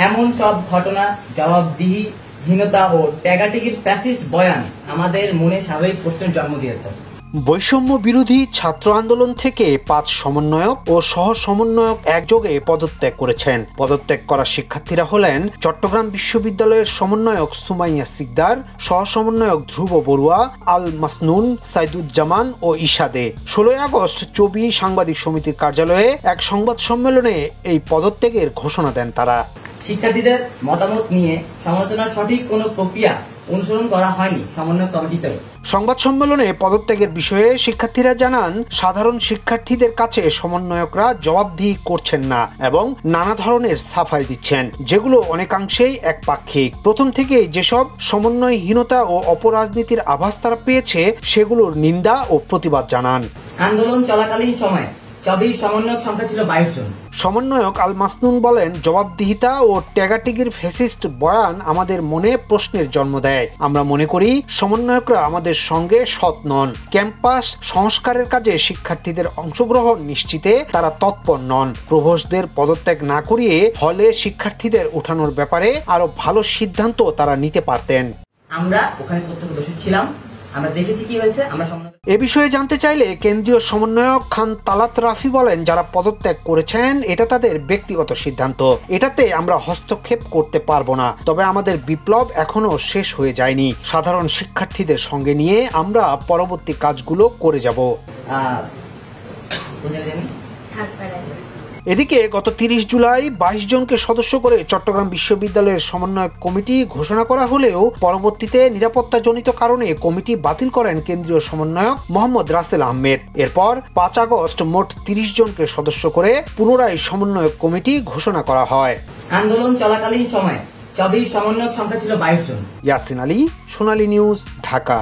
এমন সব ঘটনা, জবাবদিহিহীনতা ও ট্যাগাটিকির ফ্যাসিস্ট বয়ান আমাদের মনে স্বাভাবিক প্রশ্নের জন্ম দিয়েছে। বৈষম্য বিরোধী ছাত্র আন্দোলন থেকে ৫ সমন্বয়ক ও সহ সমন্বয়ক একযোগে পদত্যাগ করেছেন। পদত্যাগ করা শিক্ষার্থীরা হলেন চট্টগ্রাম বিশ্ববিদ্যালয়ের সমন্বয়ক সুমাইয়া সিকদার, সহ সমন্বয়ক ধ্রুব বড়ুয়া, আল মাসনুন, সাইদুজ্জামান ও ইশাদে। ১৬ আগস্ট চবি সাংবাদিক সমিতির কার্যালয়ে এক সংবাদ সম্মেলনে এই পদত্যাগের ঘোষণা দেন তারা। শিক্ষার্থীদের মতামত নিয়ে সমালোচনার সঠিক কোনো প্রক্রিয়া অনুসরণ করা হয়নি সমন্বয় কমিটিতে। সংবাদ সম্মেলনে পদত্যাগের বিষয়ে শিক্ষার্থীরা জানান, সাধারণ শিক্ষার্থীদের কাছে সমন্বয়করা জবাবদিহি করছেন না এবং নানা ধরনের সাফাই দিচ্ছেন, যেগুলো অনেকাংশেই একপাক্ষিক। প্রথম থেকেই যেসব সমন্বয়হীনতা ও অপরাজনীতির আভাস তারা পেয়েছে, সেগুলোর নিন্দা ও প্রতিবাদ জানান। আন্দোলন চলাকালীন সময়ে চবির সমন্বয়ক সংখ্যা ছিল ২২ জন। সমন্বয়ক আল মাসনুন বলেন, জবাবদিহিতা ও ট্যাগাটিকির ফ্যাসিস্ট বয়ান আমাদের মনে প্রশ্নের জন্ম দেয়। আমরা মনে করি সমন্বয়করা আমাদের সঙ্গে সৎ নন। ক্যাম্পাস সংস্কারের কাজে শিক্ষার্থীদের অংশগ্রহণ নিশ্চিতে তারা তৎপর নন। প্রভোস্টদের পদত্যাগ না করিয়ে হলে শিক্ষার্থীদের উঠানোর ব্যাপারে আরো ভালো সিদ্ধান্ত তারা নিতে পারতেন। আমরা ওখানে প্রত্যক্ষদর্শী ছিলাম, আমরা দেখেছি কি হয়েছে। এ বিষয়ে জানতে চাইলে কেন্দ্রীয় সমন্বয়ক খান তালাত রাফি বলেন, যারা পদত্যাগ করেছেন এটা তাদের ব্যক্তিগত সিদ্ধান্ত, এটাতে আমরা হস্তক্ষেপ করতে পারবো না। তবে আমাদের বিপ্লব এখনো শেষ হয়ে যায়নি। সাধারণ শিক্ষার্থীদের সঙ্গে নিয়ে আমরা পরবর্তী কাজগুলো করে যাব। এদিকে গত ৩০ জুলাই ২২ জনকে সদস্য করে চট্টগ্রাম বিশ্ববিদ্যালয়ের সমন্বয়ক কমিটি ঘোষণা করা হলেও পরবর্তীতে নিরাপত্তাজনিত কারণে কমিটি বাতিল করেন কেন্দ্রীয় সমন্বয়ক মোহাম্মদ রাসেল আহমেদ। এরপর ৫ আগস্ট মোট ৩০ জনকে সদস্য করে পুনরায় সমন্বয়ক কমিটি ঘোষণা করা হয়। আন্দোলন চলাকালীন সময়ে চবির সমন্বয়ক সংখ্যা ছিল ২২ জন। ইয়াসিন আলী, সোনালী নিউজ, ঢাকা।